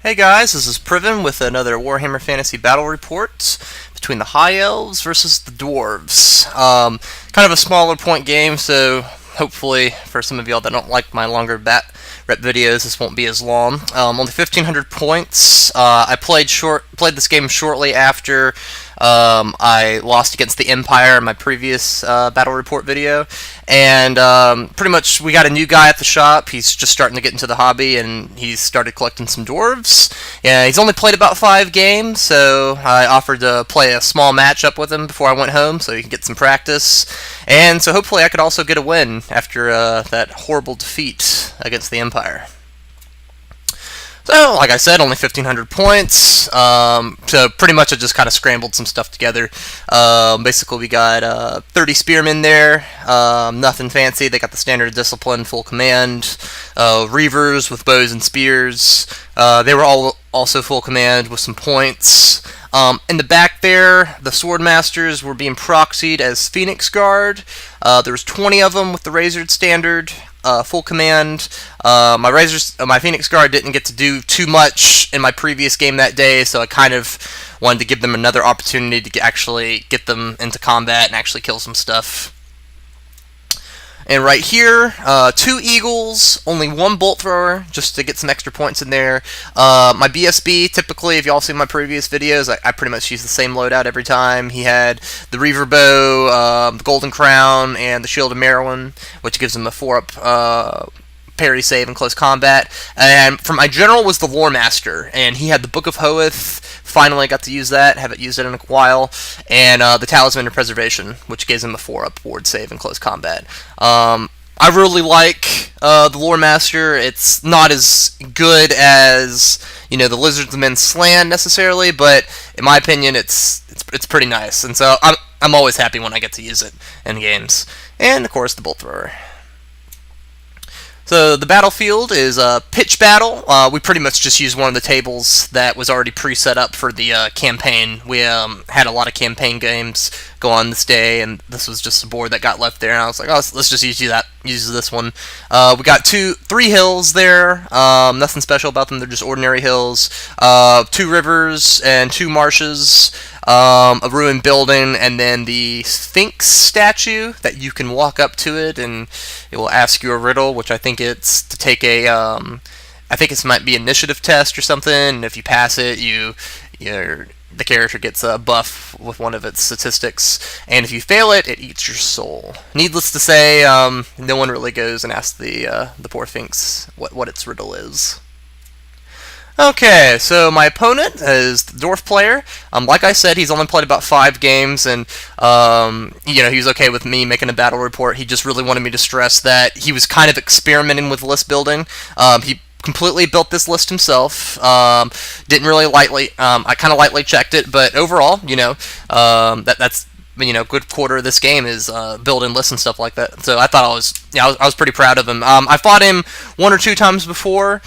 Hey guys, this is Priven with another Warhammer Fantasy Battle Report between the High Elves versus the Dwarves. Kind of a smaller point game, so hopefully for some of y'all that don't like my longer rep videos, this won't be as long. Only 1,500 points. I played this game shortly after I lost against the Empire in my previous battle report video, and pretty much we got a new guy at the shop. He's just starting to get into the hobby, and he's started collecting some dwarves. Yeah, he's only played about 5 games, so I offered to play a small matchup with him before I went home, so he can get some practice. And so hopefully I could also get a win after that horrible defeat against the Empire. So, like I said, only 1,500 points. So pretty much I just kind of scrambled some stuff together. Basically, we got 30 spearmen there. Nothing fancy. They got the standard discipline, full command. Reavers with bows and spears. They were all also full command with some points. In the back there, the Swordmasters were being proxied as Phoenix Guard. There was 20 of them with the Razored standard. Full command. My Phoenix Guard didn't get to do too much in my previous game that day, so I kind of wanted to give them another opportunity to actually get them into combat and actually kill some stuff. And right here, 2 Eagles, only 1 Bolt Thrower, just to get some extra points in there. My BSB, typically, if y'all seen my previous videos, I pretty much use the same loadout every time. He had the Reaver Bow, the Golden Crown, and the Shield of Merowyn, which gives him a 4-up parry save in close combat. And for my general was the Loremaster, and he had the Book of Hoeth. Finally got to use that, haven't used it in a while, and the Talisman of Preservation, which gives him a 4-up ward save in close combat. I really like the Loremaster. It's not as good as, you know, the Lizardsman Slan necessarily, but in my opinion, it's pretty nice, and so I'm always happy when I get to use it in games. And of course, the Bolt Thrower. So the battlefield is a pitch battle. We pretty much just used one of the tables that was already pre-set up for the campaign. We had a lot of campaign games go on this day, and this was just a board that got left there. And I was like, oh, let's just use this one. We got 3 hills there. Nothing special about them. They're just ordinary hills. 2 rivers and 2 marshes. A ruined building, and then the Sphinx statue that you can walk up to it, and it will ask you a riddle, which I think it's to take a, I think it might be initiative test or something, and if you pass it, the character gets a buff with one of its statistics, and if you fail it, it eats your soul. Needless to say, no one really goes and asks the poor Sphinx what its riddle is. Okay, so my opponent is the Dwarf player. Like I said, he's only played about 5 games, and he was okay with me making a battle report. He just really wanted me to stress that he was kind of experimenting with list building. He completely built this list himself. Didn't really I kind of lightly checked it, but overall, that's good quarter of this game is building lists and stuff like that. So I thought I was pretty proud of him. I fought him 1 or 2 times before.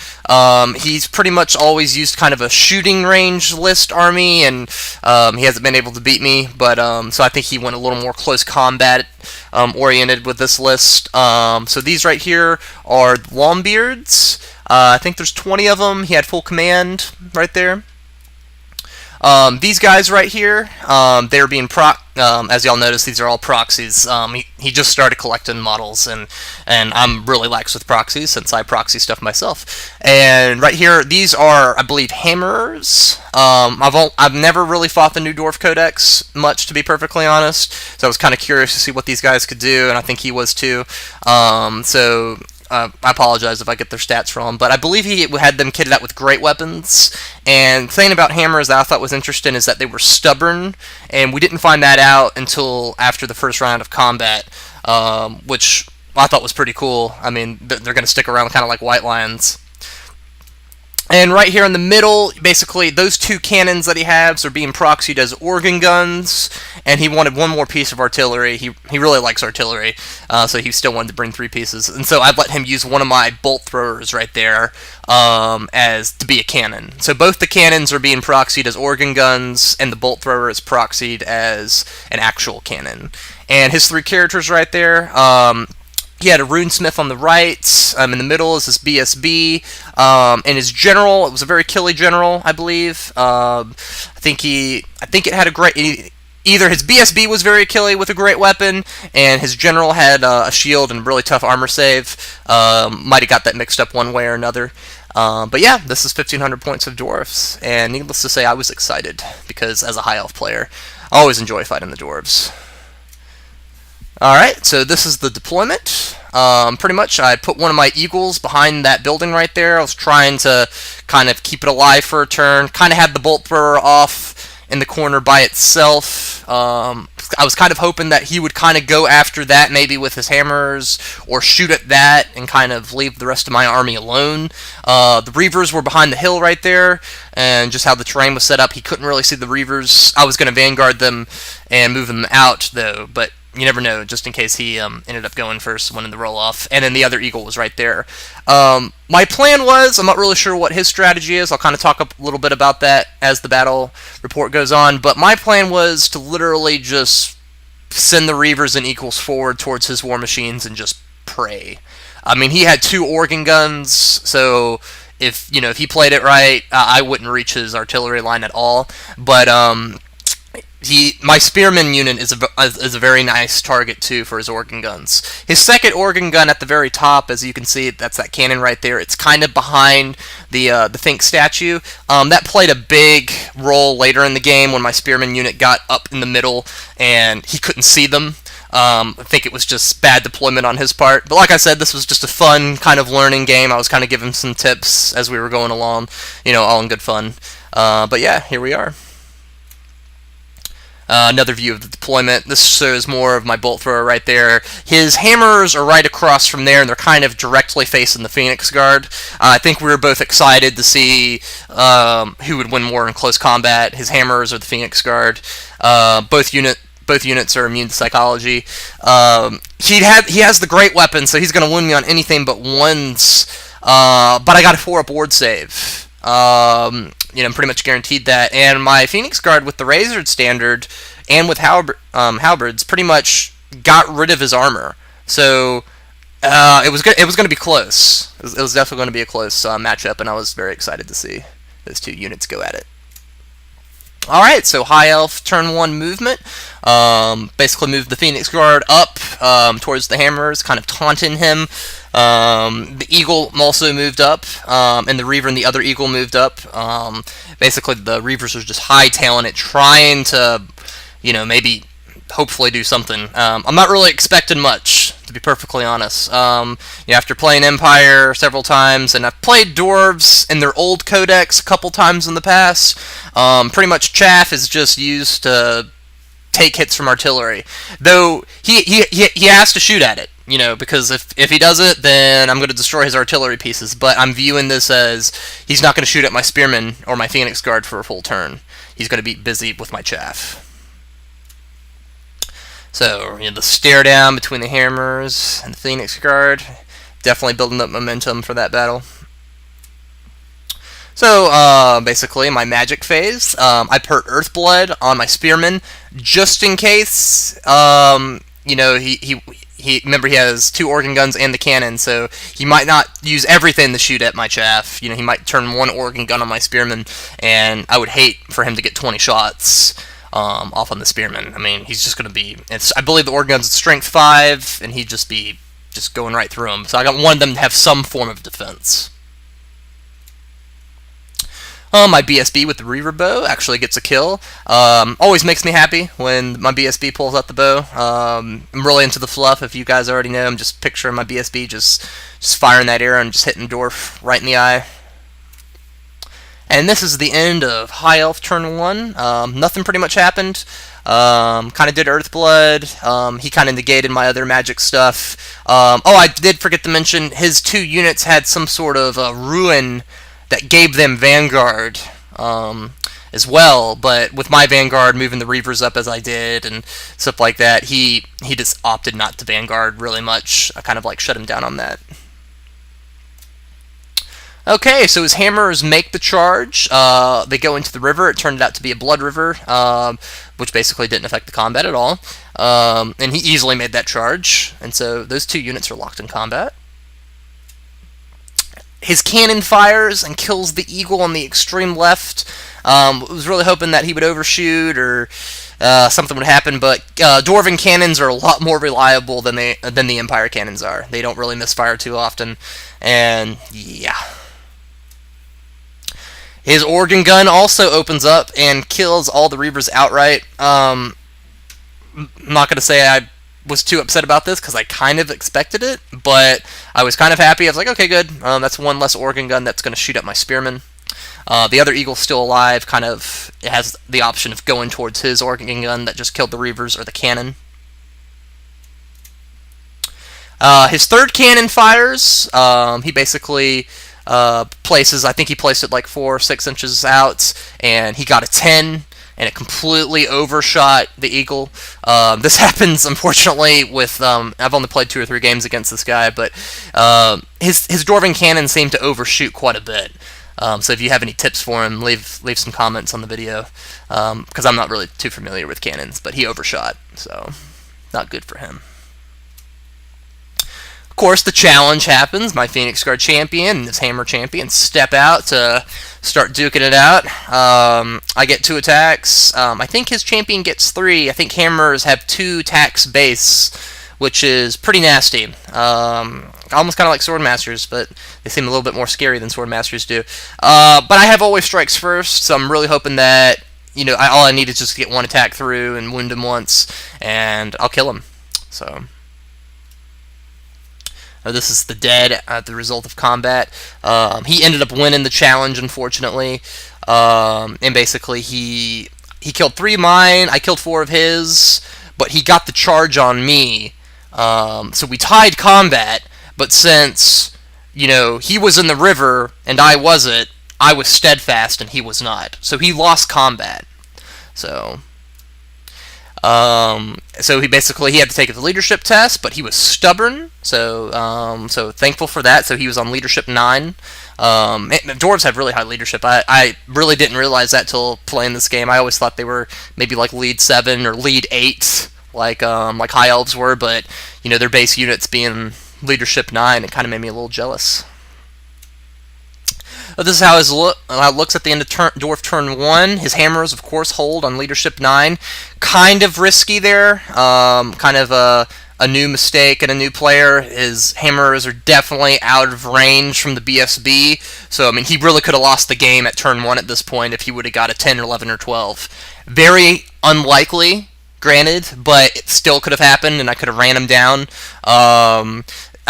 He's pretty much always used kind of a shooting range list army, and he hasn't been able to beat me. But so I think he went a little more close combat oriented with this list. So these right here are Longbeards. I think there's 20 of them. He had full command right there. These guys right here, they're being as y'all notice, these are all proxies. He just started collecting models, and I'm really lax with proxies since I proxy stuff myself. And right here, these are, I believe, Hammerers. I've never really fought the new Dwarf Codex much, to be perfectly honest, so I was kind of curious to see what these guys could do, and I think he was too. I apologize if I get their stats wrong, but I believe he had them kitted out with great weapons. And the thing about hammers that I thought was interesting is that they were stubborn, and we didn't find that out until after the first round of combat, which I thought was pretty cool. I mean, they're going to stick around kind of like White Lions. And right here in the middle, basically, those 2 cannons that he has are being proxied as organ guns, and he wanted 1 more piece of artillery. He really likes artillery, so he still wanted to bring 3 pieces. And so I'd let him use one of my bolt throwers right there as to be a cannon. So both the cannons are being proxied as organ guns, and the bolt thrower is proxied as an actual cannon. And his 3 characters right there, He had a Runesmith on the right. In the middle is his BSB. And his general, it was a very killy general, I believe. I think it had a great. Either his BSB was very killy with a great weapon, and his general had a shield and really tough armor save. Might have got that mixed up one way or another. But yeah, this is 1,500 points of Dwarfs, and needless to say, I was excited, because as a High Elf player, I always enjoy fighting the Dwarves. Alright, so this is the deployment. Pretty much, I put one of my eagles behind that building right there. I was trying to kind of keep it alive for a turn. Kind of had the bolt thrower off in the corner by itself. I was kind of hoping that he would kind of go after that, maybe with his hammers, or shoot at that and kind of leave the rest of my army alone. The Reavers were behind the hill right there, and just how the terrain was set up, he couldn't really see the Reavers. I was going to vanguard them and move them out, though, but you never know, just in case he ended up going first, winning the roll-off. And then the other eagle was right there. My plan was, I'm not really sure what his strategy is. I'll kind of talk a little bit about that as the battle report goes on. But my plan was to literally just send the Reavers and equals forward towards his war machines and just pray. I mean, he had 2 organ guns, so if he played it right, I wouldn't reach his artillery line at all. But my spearman unit is a very nice target too for his organ guns. His second organ gun at the very top, as you can see, that's that cannon right there. It's kind of behind the Think statue. That played a big role later in the game when my spearman unit got up in the middle and he couldn't see them. I think it was just bad deployment on his part. But like I said, this was just a fun kind of learning game. I was kind of giving some tips as we were going along, all in good fun. But yeah, here we are. Another view of the deployment. This shows more of my bolt thrower right there. His hammers are right across from there, and they're kind of directly facing the Phoenix Guard. I think we were both excited to see who would win more in close combat, his hammers or the Phoenix Guard. Both units are immune to psychology. He has the great weapon, so he's going to win me on anything but ones. But I got a 4-up ward save. I'm pretty much guaranteed that. And my Phoenix Guard with the Razored Standard and with halberds pretty much got rid of his armor. So it was going to be close. It was definitely going to be a close matchup, and I was very excited to see those 2 units go at it. Alright, so High Elf turn 1 movement. Basically moved the Phoenix Guard up towards the hammers, kind of taunting him. The Eagle also moved up, and the Reaver and the other Eagle moved up. Basically, the Reavers were just hightailing it, trying to, maybe, hopefully do something. I'm not really expecting much, to be perfectly honest. After playing Empire several times, and I've played Dwarves in their old codex a couple times in the past, pretty much Chaff is just used to take hits from artillery. Though, he has to shoot at it. Because if he does it, then I'm going to destroy his artillery pieces. But I'm viewing this as he's not going to shoot at my spearman or my Phoenix Guard for a full turn. He's going to be busy with my chaff. So, the stare down between the hammers and the Phoenix Guard. Definitely building up momentum for that battle. So, basically, my magic phase. I put Earthblood on my spearman just in case. Remember, he has 2 organ guns and the cannon, so he might not use everything to shoot at my chaff. He might turn 1 organ gun on my spearman, and I would hate for him to get 20 shots off on the spearman. I mean, he's just going to be... I believe the organ gun's strength 5, and he'd just be going right through him. So I want them to have some form of defense. My BSB with the Reaver bow actually gets a kill. Always makes me happy when my BSB pulls out the bow. I'm really into the fluff. If you guys already know, I'm just picturing my BSB just firing that arrow and just hitting Dwarf right in the eye. And this is the end of High Elf turn 1. Nothing pretty much happened. Kind of did Earthblood. He kind of negated my other magic stuff. I did forget to mention his 2 units had some sort of ruin that gave them Vanguard as well, but with my Vanguard moving the Reavers up as I did and stuff like that, he just opted not to Vanguard really much. I kind of shut him down on that. Okay, so his hammers make the charge. They go into the river. It turned out to be a blood river, which basically didn't affect the combat at all. And he easily made that charge. And so those 2 units are locked in combat. His cannon fires and kills the eagle on the extreme left. Was really hoping that he would overshoot or something would happen, but Dwarven cannons are a lot more reliable than the Empire cannons are. They don't really misfire too often, and yeah. His organ gun also opens up and kills all the Reavers outright. I'm not going to say I was too upset about this because I kind of expected it, but I was kind of happy. I was like, okay, good. That's 1 less organ gun that's going to shoot at my spearmen. The other eagle's still alive. Kind of, it has the option of going towards his organ gun that just killed the Reavers or the cannon. His 3rd cannon fires. He basically places, I think he placed it like 4 or 6 inches out, and he got a 10, and it completely overshot the eagle. This happens, unfortunately, with, I've only played 2 or 3 games against this guy, but his Dwarven cannons seem to overshoot quite a bit. So if you have any tips for him, leave some comments on the video, because I'm not really too familiar with cannons, but he overshot, so not good for him. Of course, the challenge happens. My Phoenix Guard champion and his Hammer champion step out to start duking it out. I get 2 attacks. I think his champion gets 3. I think Hammers have 2 attacks base, which is pretty nasty. Almost kind of like Swordmasters, but they seem a little bit more scary than Swordmasters do. But I have always strikes first, so I'm really hoping that, all I need is just to get 1 attack through and wound him once, and I'll kill him. So this is the dead at the result of combat. He ended up winning the challenge, unfortunately, and basically he killed 3 of mine. I killed 4 of his, but he got the charge on me. So we tied combat, but since, he was in the river and I wasn't, I was steadfast and he was not. So he lost combat. So he had to take the leadership test, but he was stubborn. So thankful for that. So he was on leadership 9. Dwarves have really high leadership. I really didn't realize that till playing this game. I always thought they were maybe like lead 7 or lead 8. Like High Elves were, but their base units being leadership 9, it kind of made me a little jealous. This is how it looks at the end of Dwarf Turn 1. His hammers, of course, hold on leadership 9. Kind of risky there. Kind of a new mistake and a new player. His hammers are definitely out of range from the BSB. So, he really could have lost the game at turn 1 at this point if he would have got a 10 or 11 or 12. Very unlikely, granted, but it still could have happened, and I could have ran him down.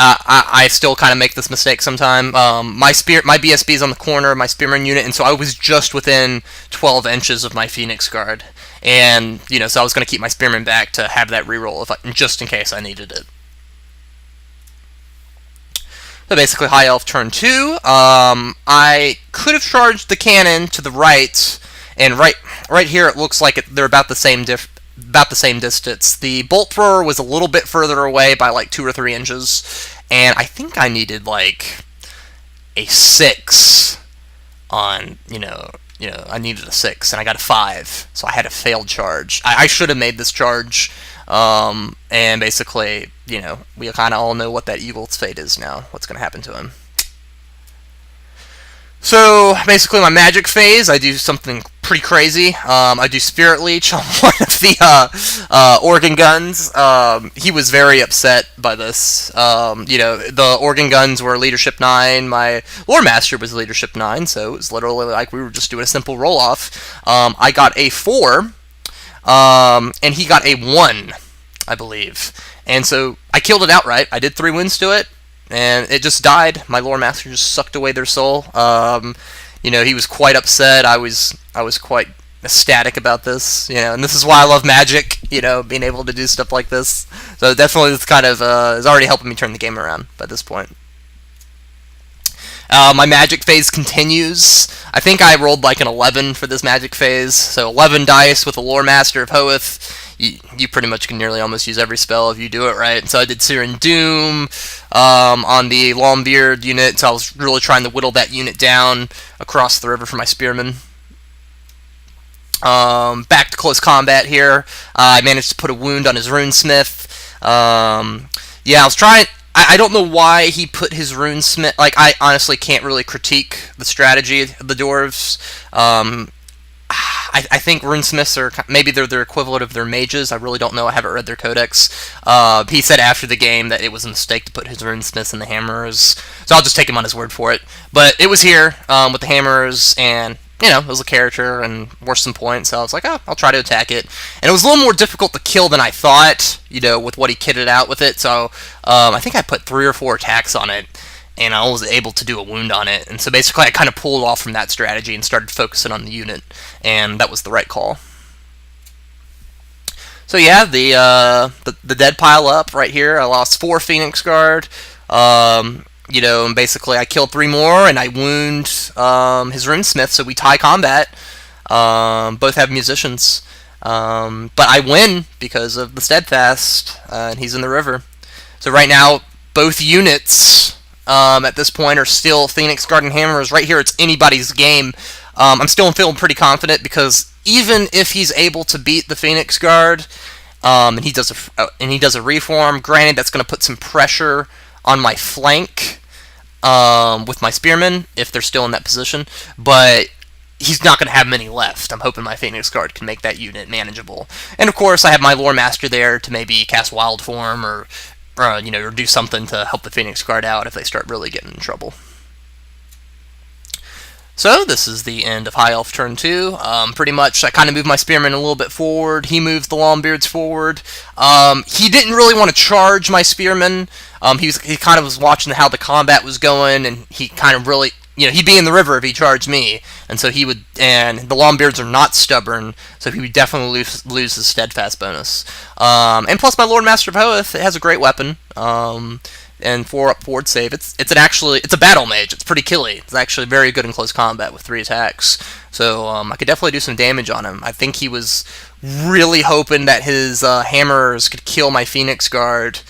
I still kind of make this mistake sometime. My BSB is on the corner of my Spearman unit, and so I was just within 12 inches of my Phoenix Guard. And, so I was going to keep my Spearman back to have that reroll just in case I needed it. So basically, High Elf turn 2. I could have charged the cannon to the right, and right here it looks like they're about the same distance. The bolt thrower was a little bit further away by like 2 or 3 inches, and I think I needed like a 6 on, I needed a 6, and I got a 5, so I had a failed charge. I should have made this charge, and basically, we kind of all know what that eagle's fate is now, what's going to happen to him. So, basically, my magic phase, I do something pretty crazy. I do Spirit Leech on one of the organ guns. He was very upset by this. The organ guns were leadership 9. My Loremaster was leadership 9, so it was literally like we were just doing a simple roll-off. I got a 4, and he got a 1, I believe. And so, I killed it outright. I did 3 wounds to it. And it just died. My Loremaster just sucked away their soul. He was quite upset. I was quite ecstatic about this. And this is why I love Magic. Being able to do stuff like this. So definitely, this kind of is already helping me turn the game around by this point. My Magic phase continues. I think I rolled like an 11 for this Magic phase. So 11 dice with a Loremaster of Hoeth. you pretty much can nearly almost use every spell if you do it right. So I did Searing Doom on the Longbeard unit, so I was really trying to whittle that unit down across the river for my spearmen. Back to close combat here. I managed to put a wound on his Runesmith. Yeah, I was trying... I don't know why he put his Runesmith... Like, I honestly can't really critique the strategy of the Dwarves. I think Runesmiths are... Maybe they're their equivalent of their mages. I really don't know. I haven't read their codex. He said after the game that it was a mistake to put his Runesmiths in the Hammerers. So I'll just take him on his word for it. But it was here with the Hammerers, and... You know, it was a character and worth some points, so I was like, oh, I'll try to attack it. And it was a little more difficult to kill than I thought, you know, with what he kitted out with it. So I think I put 3 or 4 attacks on it, and I was able to do a wound on it. And so basically I kind of pulled off from that strategy and started focusing on the unit, and that was the right call. So yeah, the dead pile up right here. I lost 4 Phoenix Guard. You know, and basically I killed 3 more, and I wound his Runesmith, so we tie combat. Both have musicians. But I win because of the Steadfast, and he's in the river. So right now, both units at this point are still Phoenix Guard and Hammerers. Right here, it's anybody's game. I'm still feeling pretty confident, because even if he's able to beat the Phoenix Guard, and he does a reform, granted that's going to put some pressure on my flank with my spearmen if they're still in that position, but he's not going to have many left. I'm hoping my Phoenix Guard can make that unit manageable. And of course, I have my Loremaster there to maybe cast Wild Form or you know, or do something to help the Phoenix Guard out if they start really getting in trouble. So this is the end of High Elf turn 2. Pretty much, I kind of moved my Spearman a little bit forward. He moves the Longbeards forward. He didn't really want to charge my Spearman. He kind of was watching how the combat was going, and he kind of really, you know, he'd be in the river if he charged me, and so he would. And the Longbeards are not stubborn, so he would definitely lose his steadfast bonus. And plus, my Loremaster of Hoeth, it has a great weapon. And 4-up forward save. It's a battle mage. It's pretty killy. It's actually very good in close combat with 3 attacks. So I could definitely do some damage on him. I think he was really hoping that his hammers could kill my Phoenix Guard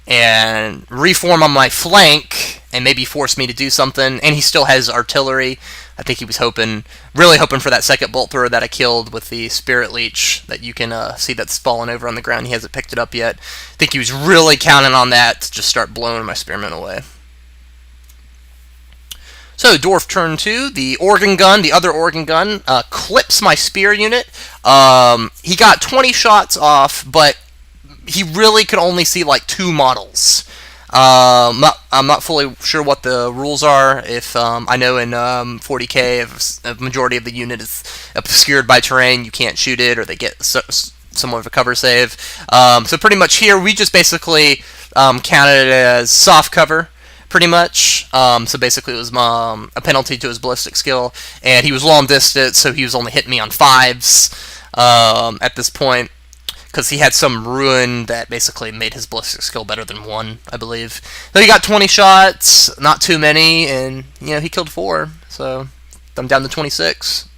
and reform on my flank and maybe force me to do something. And he still has artillery. I think he was really hoping for that second bolt thrower that I killed with the Spirit Leech that you can see that's fallen over on the ground. He hasn't picked it up yet. I think he was really counting on that to just start blowing my spearmen away. So, Dwarf turn 2, the organ gun, the other organ gun, clips my spear unit. He got 20 shots off, but he really could only see like 2 models. I'm not fully sure what the rules are. If I know in 40k, if a majority of the unit is obscured by terrain, you can't shoot it, or they get somewhat of a cover save. So pretty much here, we just basically counted it as soft cover, pretty much. So basically, it was a penalty to his ballistic skill, and he was long distance, so he was only hitting me on 5s at this point, because he had some ruin that basically made his ballistic skill better than 1, I believe. So he got 20 shots, not too many, and you know, he killed 4, so I'm down to 26.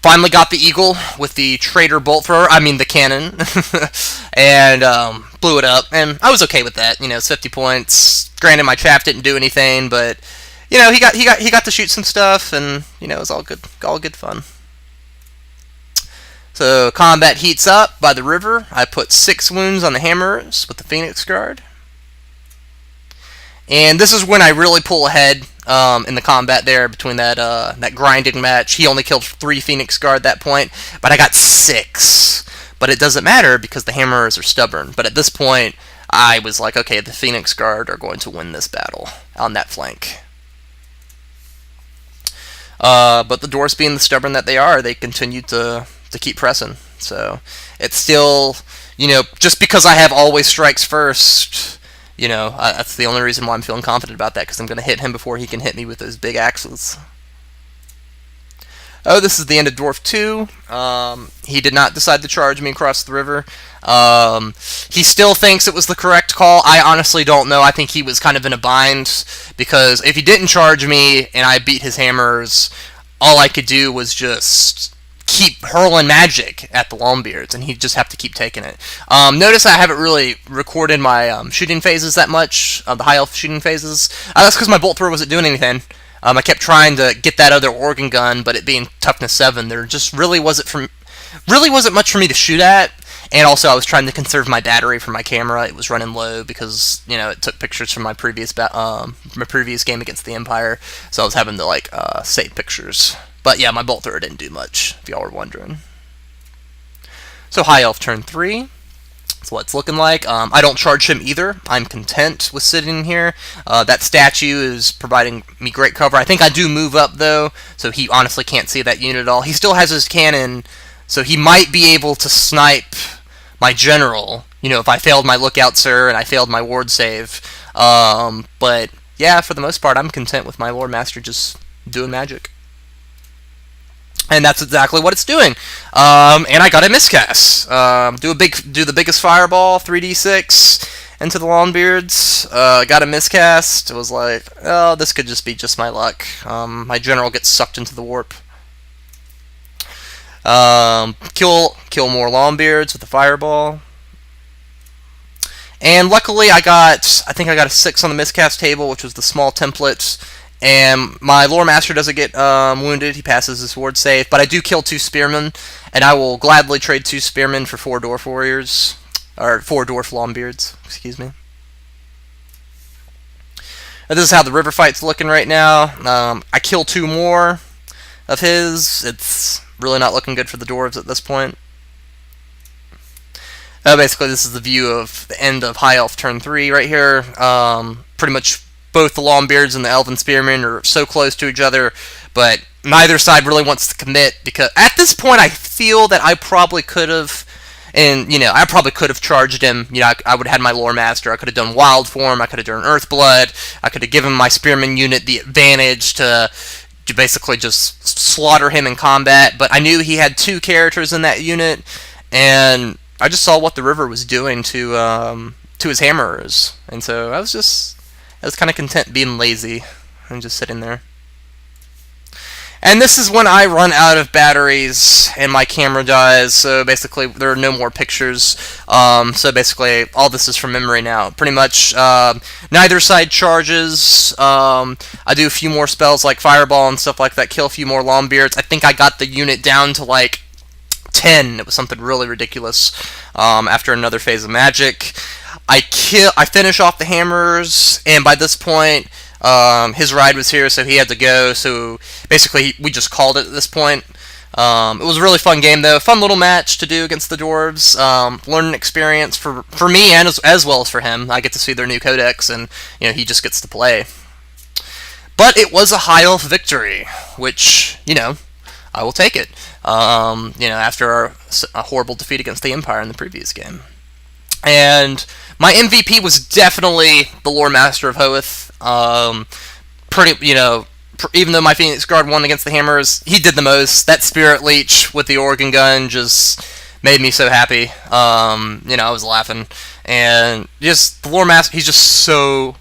Finally got the eagle with the traitor bolt thrower, the cannon, and blew it up, and I was okay with that. You know, it's 50 points. Granted, my trap didn't do anything, but you know, he got to shoot some stuff, and you know, it was all good fun. So, combat heats up by the river. I put 6 wounds on the hammers with the Phoenix Guard. And this is when I really pull ahead in the combat there between that grinding match. He only killed 3 Phoenix Guard at that point, but I got 6. But it doesn't matter because the hammers are stubborn. But at this point, I was like, okay, the Phoenix Guard are going to win this battle on that flank. But the Dwarfs, being the stubborn that they are, they continue to keep pressing. So it's still, you know, just because I have always strikes first, you know, that's the only reason why I'm feeling confident about that, because I'm going to hit him before he can hit me with those big axes. Oh, this is the end of Dwarf 2. He did not decide to charge me across the river. He still thinks it was the correct call. I honestly don't know. I think he was kind of in a bind, because if he didn't charge me and I beat his hammers, all I could do was just keep hurling magic at the Longbeards, and he'd just have to keep taking it. Notice I haven't really recorded my shooting phases that much, the high elf shooting phases. That's because my bolt thrower wasn't doing anything. I kept trying to get that other organ gun, but it being toughness 7, there just really wasn't much for me to shoot at. And also, I was trying to conserve my battery for my camera. It was running low because, you know, it took pictures from my previous game against the Empire, so I was having to like save pictures. But yeah, my bolt thrower didn't do much, if y'all were wondering. So high elf turn 3. That's what it's looking like. I don't charge him either. I'm content with sitting here. That statue is providing me great cover. I think I do move up though, so he honestly can't see that unit at all. He still has his cannon, so he might be able to snipe my general, you know, if I failed my lookout sir and I failed my ward save. But yeah, for the most part, I'm content with my Loremaster just doing magic. And that's exactly what it's doing. And I got a miscast. Do the biggest fireball, 3d6 into the Longbeards. Got a miscast. It was like, oh, this could just be just my luck. My general gets sucked into the warp. Kill more Longbeards with the fireball. And luckily I think I got a 6 on the miscast table, which was the small template. And my Loremaster doesn't get wounded. He passes his ward save. But I do kill 2 spearmen, and I will gladly trade 2 spearmen for 4 dwarf warriors. Or 4 dwarf Longbeards, excuse me. And this is how the river fight's looking right now. I kill 2 more of his. It's really not looking good for the dwarves at this point. Basically, this is the view of the end of high elf turn 3 right here. Pretty much both the Longbeards and the Elven Spearmen are so close to each other, but neither side really wants to commit, because at this point I feel that I probably could have, and you know, I probably could have charged him. You know, I would have had my Loremaster. I could have done Wild Form. I could have done Earthblood. I could have given my Spearman unit the advantage to basically just slaughter him in combat. But I knew he had 2 characters in that unit, and I just saw what the river was doing to his hammerers, and so I was kind of content being lazy and just sitting there. And this is when I run out of batteries and my camera dies, so basically there are no more pictures. So basically all this is from memory now. Pretty much neither side charges. I do a few more spells like Fireball and stuff like that, kill a few more Longbeards. I think I got the unit down to like 10. It was something really ridiculous after another phase of magic. I finish off the hammers, and by this point, his ride was here, so he had to go. So basically, we just called it at this point. It was a really fun game, though. Fun little match to do against the dwarves. Learning experience for me and as well as for him. I get to see their new codex, and you know, he just gets to play. But it was a high elf victory, which, you know, I will take it. You know, after a horrible defeat against the Empire in the previous game. And my MVP was definitely the Loremaster of Hoeth. You know, even though my Phoenix Guard won against the Hammers, he did the most. That Spirit Leech with the organ gun just made me so happy. You know, I was laughing. And just the Loremaster, he's just so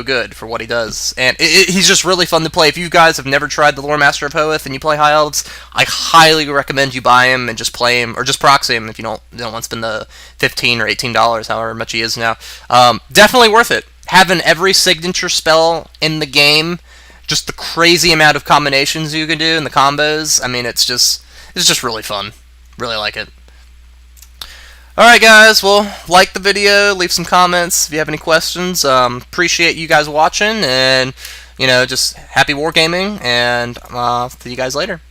good for what he does, and he's just really fun to play. If you guys have never tried the Loremaster of Hoeth and you play High Elves, I highly recommend you buy him and just play him, or just proxy him if you don't want to spend the $15 or $18, however much he is now. Definitely worth it. Having every signature spell in the game, just the crazy amount of combinations you can do and the combos. I mean, it's just really fun. Really like it. Alright guys, well, like the video, leave some comments if you have any questions. Appreciate you guys watching, and, you know, just happy wargaming, and see you guys later.